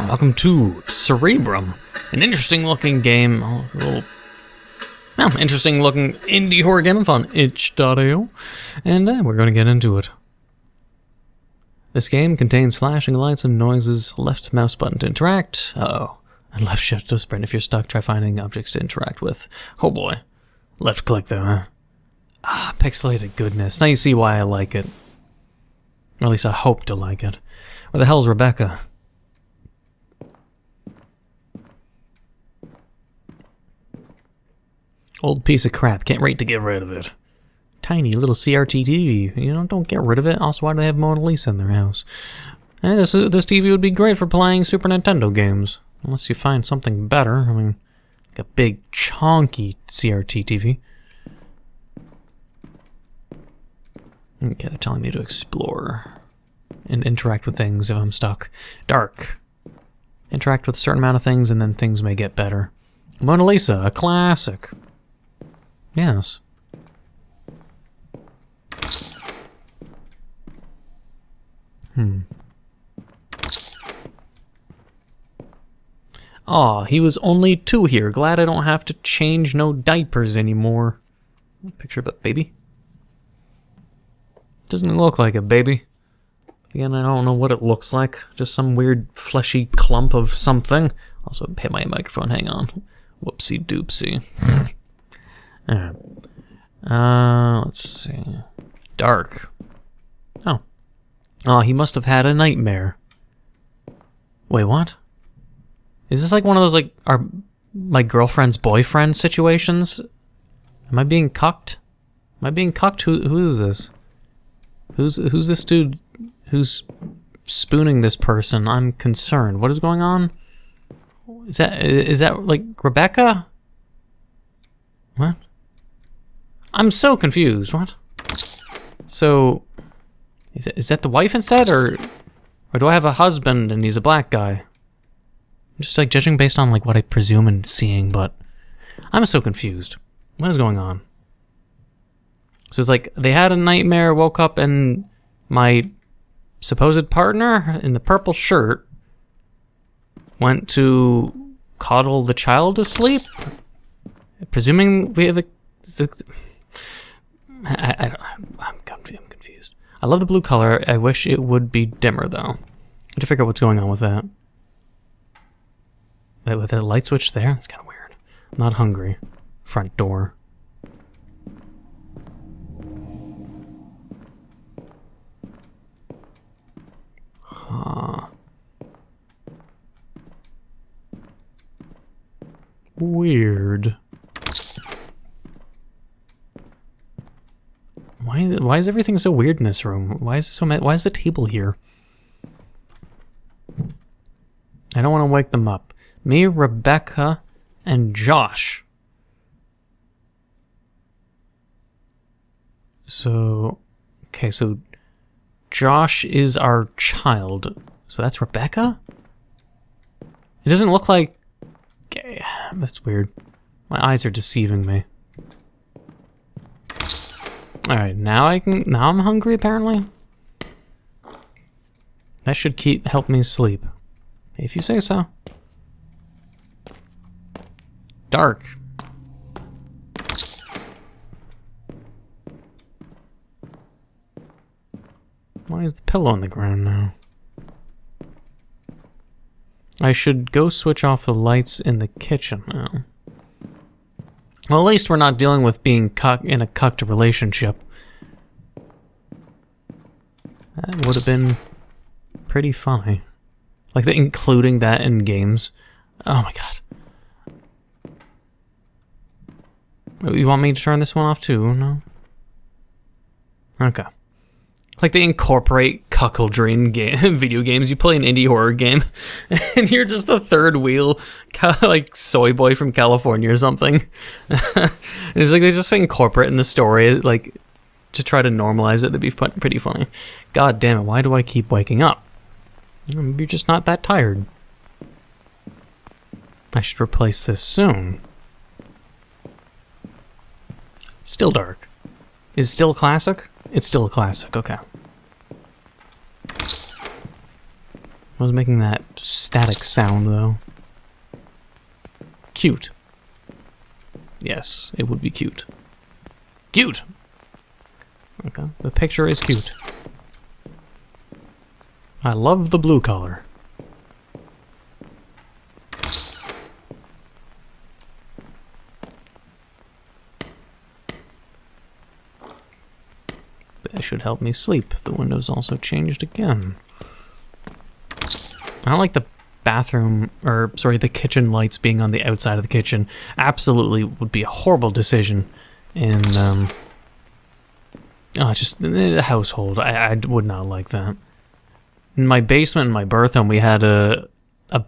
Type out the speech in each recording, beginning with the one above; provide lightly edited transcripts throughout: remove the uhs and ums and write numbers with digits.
welcome to Cerebrum, an interesting-looking game, interesting-looking indie horror game on itch.io, and we're going to get into it. This game contains flashing lights and noises, left mouse button to interact, and left shift to sprint. If you're stuck, try finding objects to interact with. Oh boy. Left click though, huh? Pixelated goodness. Now you see why I like it. Or at least I hope to like it. Where the hell's Rebecca? Old piece of crap. Can't wait to get rid of it. Tiny little CRT TV. You know, don't get rid of it. Also, why do they have Mona Lisa in their house? And this TV would be great for playing Super Nintendo games. Unless you find something better. I mean, like a big, chonky CRT TV. Okay, they're telling me to explore and interact with things if I'm stuck. Dark. Interact with a certain amount of things and then things may get better. Mona Lisa, a classic. Yes. Aw, he was only 2 here. Glad I don't have to change no diapers anymore. Picture of a baby. Doesn't look like a baby. Again, I don't know what it looks like. Just some weird fleshy clump of something. Also, hit my microphone. Hang on. Whoopsie doopsie. Alright. Let's see. Dark. Oh, he must have had a nightmare. Wait, what? Is this like one of those, like, my girlfriend's boyfriend situations? Am I being cucked? Am I being cucked? Who is this? Who's this dude who's spooning this person? I'm concerned. What is going on? Is that like Rebecca? What? I'm so confused. What? So is that the wife instead, or do I have a husband and he's a black guy? I'm just like judging based on like what I presume and seeing, but I'm so confused. What is going on? So it's like they had a nightmare, woke up, and my supposed partner in the purple shirt went to coddle the child to sleep? Presuming we have I'm confused. I love the blue color. I wish it would be dimmer, though. I have to figure out what's going on with that. With the light switch there? That's kind of weird. I'm not hungry. Front door. Weird. Why is everything so weird in this room? Why is it so why is the table here? I don't want to wake them up. Me, Rebecca, and Josh. So, okay, so Josh is our child. So that's Rebecca? It doesn't look like... Okay, that's weird. My eyes are deceiving me. Alright, now I'm hungry apparently. That should help me sleep. If you say so. Dark. Why is the pillow on the ground now? I should go switch off the lights in the kitchen now. Well, at least we're not dealing with being in a cucked relationship. That would have been pretty funny. Like, including that in games. Oh my god. You want me to turn this one off too? No? Okay. Like they incorporate cuckoldry in video games. You play an indie horror game, and you're just a third wheel, like soy boy from California or something. It's like they just incorporate in the story, like to try to normalize it. That'd be pretty funny. God damn it! Why do I keep waking up? Maybe you're just not that tired. I should replace this soon. Still dark. Is it still a classic? It's still a classic, okay. I was making that static sound, though. Cute. Yes, it would be cute. Cute! Okay, the picture is cute. I love the blue color. That should help me sleep. The window's also changed again. I don't like the bathroom, or sorry, the kitchen lights being on the outside of the kitchen. Absolutely would be a horrible decision in, just the household. I would not like that. In my basement, in my birth home, we had a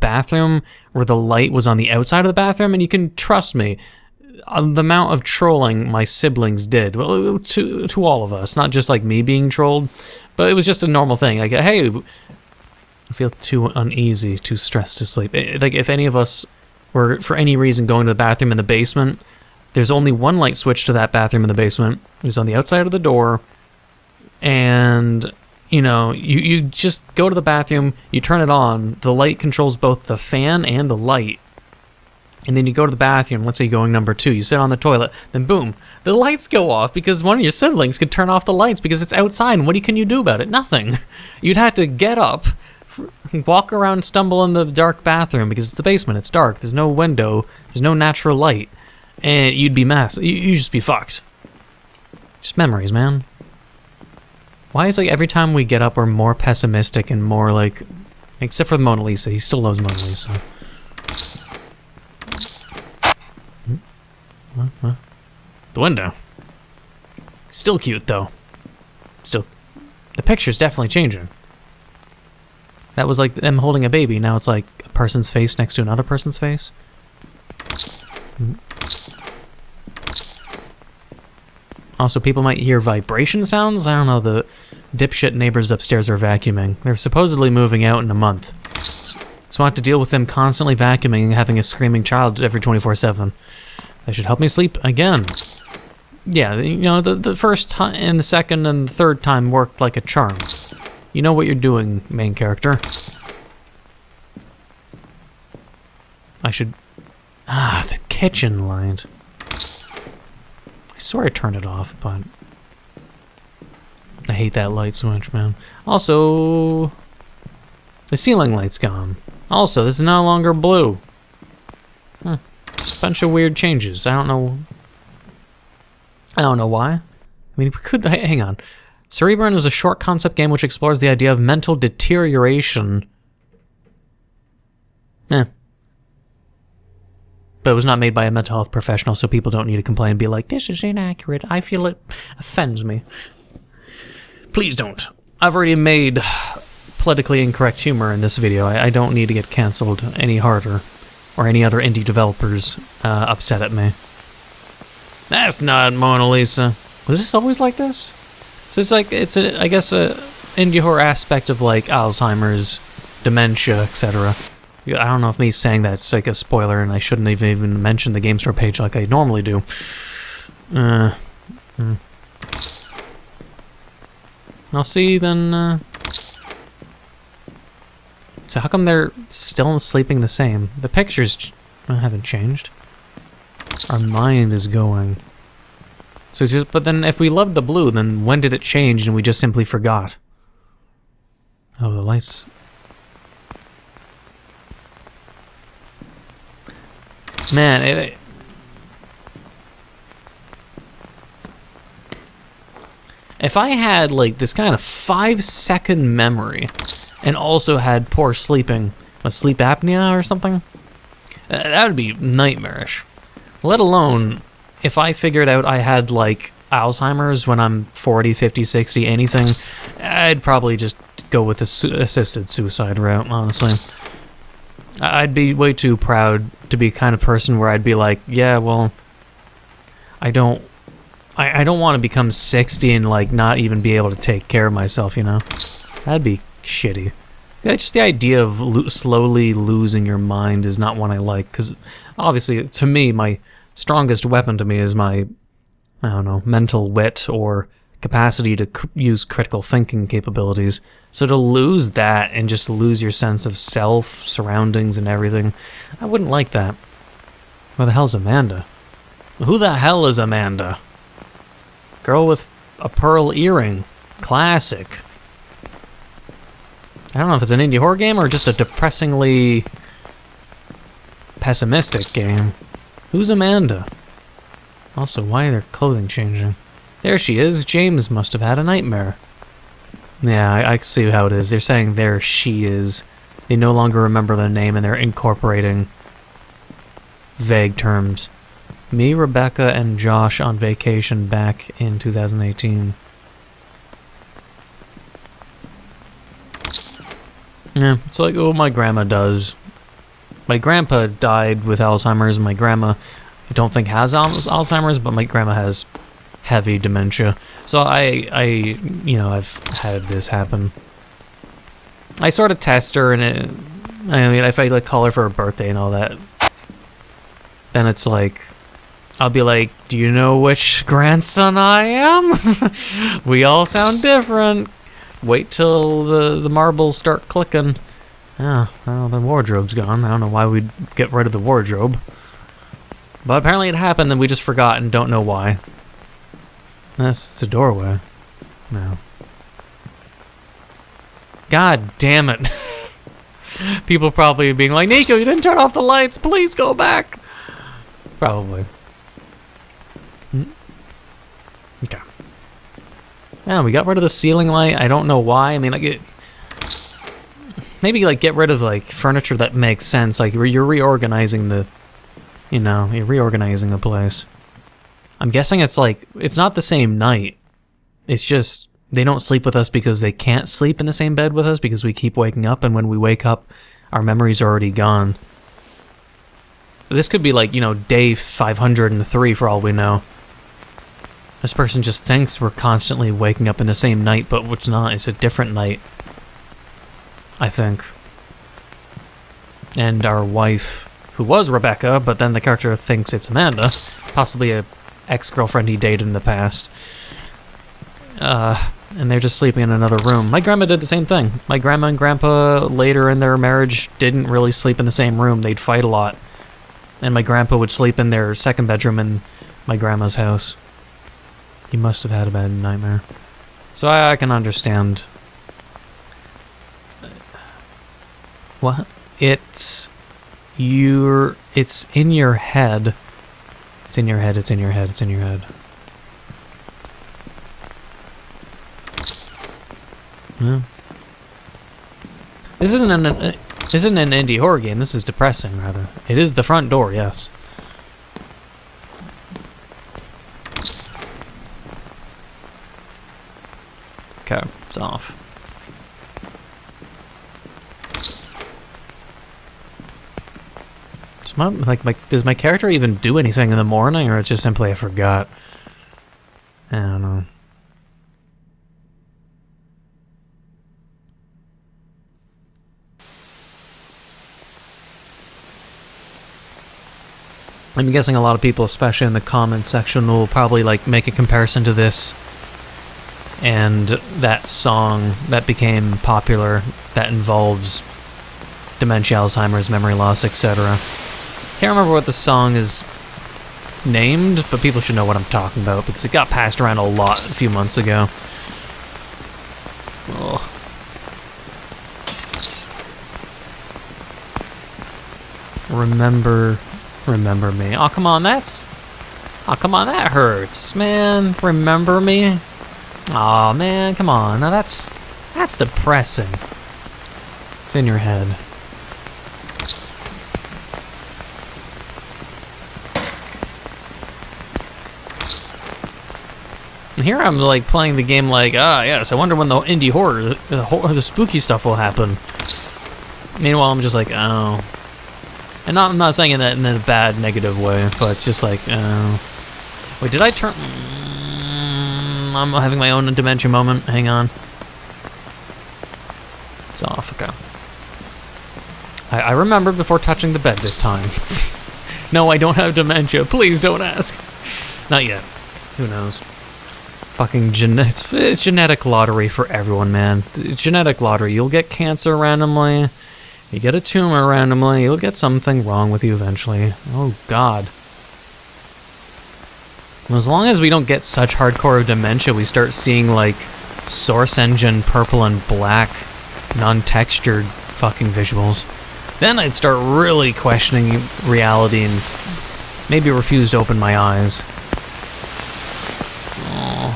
bathroom where the light was on the outside of the bathroom, and you can trust me, the amount of trolling my siblings did, well, to all of us, not just like me being trolled, but it was just a normal thing. Like, hey, I feel too uneasy, too stressed to sleep. Like, if any of us were, for any reason, going to the bathroom in the basement, there's only one light switch to that bathroom in the basement. It was on the outside of the door, and, you know, you just go to the bathroom, you turn it on, the light controls both the fan and the light, and then you go to the bathroom, let's say you're going number 2, you sit on the toilet, then boom, the lights go off because one of your siblings could turn off the lights because it's outside, and what can you do about it? Nothing. You'd have to get up, walk around, stumble in the dark bathroom because it's the basement, it's dark, there's no window, there's no natural light, and you'd be you'd just be fucked. Just memories, man. Why is, like, every time we get up we're more pessimistic and more, like, except for the Mona Lisa, he still loves Mona Lisa. The window. Still cute, though. Still, the picture's definitely changing. That was like them holding a baby. Now it's like a person's face next to another person's face. Also, people might hear vibration sounds. I don't know, the dipshit neighbors upstairs are vacuuming. They're supposedly moving out in a month. So I have to deal with them constantly vacuuming and having a screaming child every 24/7. That should help me sleep again. Yeah, you know, the first time and the second and the third time worked like a charm. You know what you're doing, main character. I should... the kitchen light. I swear I turned it off, but... I hate that light switch, man. Also... the ceiling light's gone. Also, this is no longer blue. Just a bunch of weird changes. I don't know why. I mean, we could... hang on. Cerebrum is a short concept game which explores the idea of mental deterioration. But it was not made by a mental health professional, so people don't need to complain and be like, this is inaccurate. I feel it offends me. Please don't. I've already made politically incorrect humor in this video. I don't need to get cancelled any harder, or any other indie developers upset at me. That's not Mona Lisa. Was this always like this? So it's like, I guess, a indie horror aspect of like Alzheimer's, dementia, etc. I don't know if me saying that's like a spoiler and I shouldn't even mention the Game Store page like I normally do. I'll see then. So how come they're still sleeping the same? The pictures haven't changed. Our mind is going. So it's just, but then if we loved the blue, then when did it change and we just simply forgot? Oh, the lights. Man, if I had like this kind of 5-second memory and also had poor sleeping, sleep apnea or something, that would be nightmarish. Let alone if I figured out I had like Alzheimer's when I'm 40, 50, 60, anything, I'd probably just go with the assisted suicide route, honestly. I'd be way too proud to be the kind of person where I'd be like, yeah, well, I don't want to become 60 and like not even be able to take care of myself, you know? That'd be shitty. Yeah, just the idea of slowly losing your mind is not one I like, because obviously, to me, my strongest weapon to me is my, I don't know, mental wit or capacity to use critical thinking capabilities. So to lose that and just lose your sense of self, surroundings, and everything, I wouldn't like that. Where the hell's Amanda? Who the hell is Amanda? Girl with a pearl earring. Classic. I don't know if it's an indie horror game or just a depressingly pessimistic game. Who's Amanda? Also, why are their clothing changing? There she is. James must have had a nightmare. Yeah, I see how it is. They're saying there she is. They no longer remember their name and they're incorporating vague terms. Me, Rebecca, and Josh on vacation back in 2018. Yeah, it's like what my grandma does. My grandpa died with Alzheimer's, and my grandma, I don't think has Alzheimer's, but my grandma has heavy dementia. So I've had this happen. I sort of test her, and if I like call her for her birthday and all that, then it's like, I'll be like, do you know which grandson I am? We all sound different. Wait till the marbles start clicking. Yeah, well, the wardrobe's gone. I don't know why we'd get rid of the wardrobe. But apparently it happened and we just forgot and don't know why. That's the doorway. No. God damn it. People probably being like, Neco, you didn't turn off the lights. Please go back. Probably. Okay. Yeah, we got rid of the ceiling light. I don't know why. I mean, like, maybe like get rid of like furniture that makes sense. Like you're reorganizing the, you're reorganizing the place. I'm guessing it's like, it's not the same night. It's just, they don't sleep with us because they can't sleep in the same bed with us because we keep waking up, and when we wake up, our memories are already gone. So this could be like, day 503 for all we know. This person just thinks we're constantly waking up in the same night, but it's not. It's a different night, I think. And our wife, who was Rebecca, but then the character thinks it's Amanda, possibly a ex-girlfriend he dated in the past. And they're just sleeping in another room. My grandma did the same thing. My grandma and grandpa, later in their marriage, didn't really sleep in the same room. They'd fight a lot. And my grandpa would sleep in their second bedroom in my grandma's house. He must have had a bad nightmare. So I can understand. What? It's in your head. It's in your head, it's in your head, it's in your head. Yeah. This isn't an indie horror game. This is depressing, rather. It is the front door, yes. Okay, it's off. Does my character even do anything in the morning, or it's just simply I forgot? I don't know. I'm guessing a lot of people, especially in the comments section, will probably make a comparison to this and that song that became popular that involves dementia, Alzheimer's, memory loss, etc. Can't remember what the song is named, but people should know what I'm talking about because it got passed around a lot a few months ago. Oh. Remember me. Oh, come on, that hurts, man. Remember me? Aw, man, come on. Now that's depressing. It's in your head. And here I'm playing the game yes, I wonder when the indie horror, the spooky stuff will happen. Meanwhile, I'm just oh. And I'm not saying that in a bad, negative way, but it's just oh. Wait, did I turn... I'm having my own dementia moment. Hang on. It's off, okay. I remembered before touching the bed this time. No, I don't have dementia. Please don't ask. Not yet. Who knows? Fucking it's genetic lottery for everyone, man. It's genetic lottery. You'll get cancer randomly. You get a tumor randomly. You'll get something wrong with you eventually. Oh, God. As long as we don't get such hardcore dementia, we start seeing, like, Source Engine purple and black, non-textured fucking visuals, then I'd start really questioning reality and maybe refuse to open my eyes. Oh.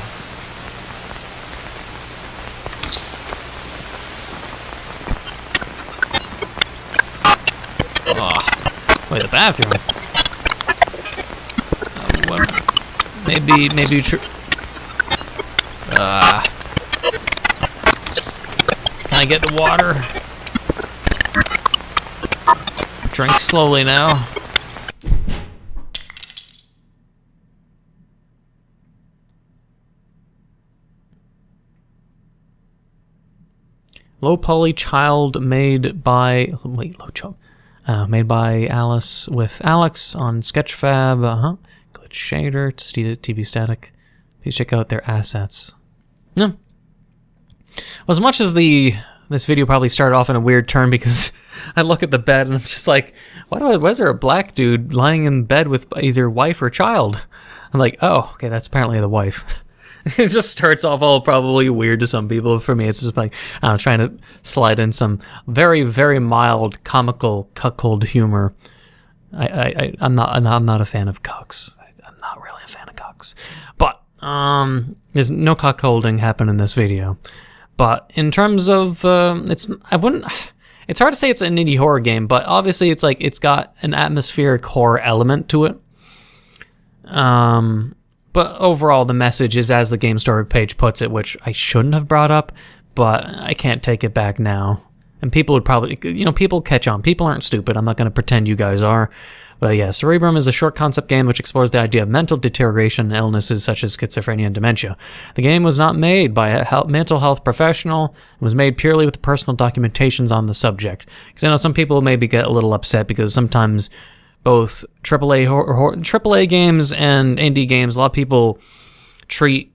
Oh. Wait, the bathroom? Maybe can I get the water? Drink slowly now. Low poly child made by made by Alice with Alex on Sketchfab. Glitch shader, TV static. Please check out their assets. No. Well, as much as this video probably started off in a weird turn because I look at the bed and I'm just like, why is there a black dude lying in bed with either wife or child? I'm like, oh, okay, that's apparently the wife. It just starts off all probably weird to some people. For me, it's just like, I'm trying to slide in some very, very mild, comical, cuckold humor. I'm not a fan of cucks. I'm not really a fan of cucks. But there's no cuckolding happen in this video. But in terms of it's hard to say it's an indie horror game, but obviously it's like it's got an atmospheric horror element to it. But overall, the message is, as the game story page puts it, which I shouldn't have brought up, but I can't take it back now. And people would probably, people catch on. People aren't stupid. I'm not going to pretend you guys are. But yeah, Cerebrum is a short concept game which explores the idea of mental deterioration and illnesses such as schizophrenia and dementia. The game was not made by a mental health professional. It was made purely with personal documentations on the subject. Because I know some people maybe get a little upset because sometimes both AAA games and indie games, a lot of people treat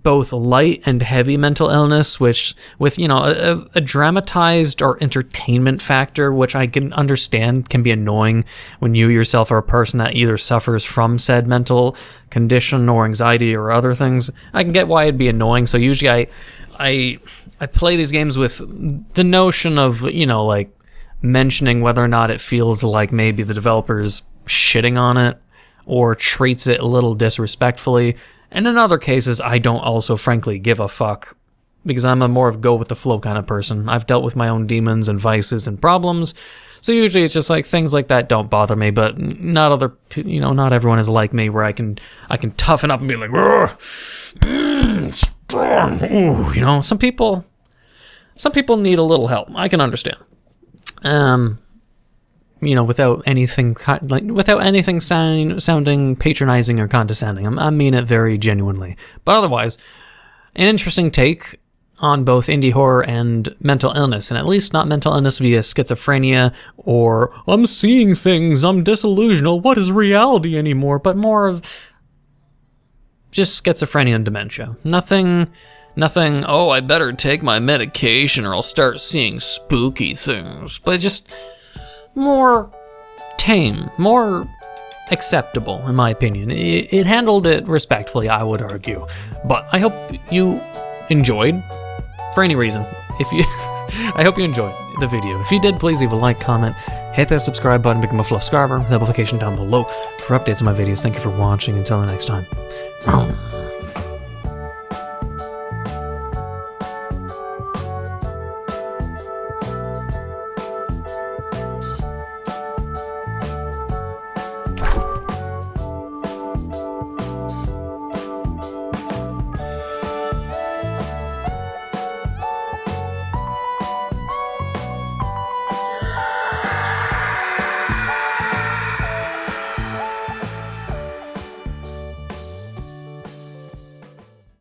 both light and heavy mental illness, which with a dramatized or entertainment factor, which I can understand can be annoying when you yourself are a person that either suffers from said mental condition or anxiety or other things. I can get why it'd be annoying. So usually I play these games with the notion of like mentioning whether or not it feels like maybe the developer's shitting on it or treats it a little disrespectfully. And in other cases, I don't also frankly give a fuck because I'm a more of go with the flow kind of person. I've dealt with my own demons and vices and problems. So usually it's just like things like that don't bother me, but not everyone is like me where I can toughen up and be like, strong. Ooh, some people need a little help. I can understand. Without anything sounding patronizing or condescending. I mean it very genuinely. But otherwise, an interesting take on both indie horror and mental illness, and at least not mental illness via schizophrenia or I'm seeing things, I'm disillusional, what is reality anymore, but more of just schizophrenia and dementia. Nothing, oh, I better take my medication or I'll start seeing spooky things, but just more tame, more acceptable, in my opinion. It handled it respectfully, I would argue. But I hope you enjoyed, for any reason. I hope you enjoyed the video. If you did, please leave a like, comment, hit that subscribe button, become a fluff subscriber, the notification down below for updates on my videos. Thank you for watching. Until the next time.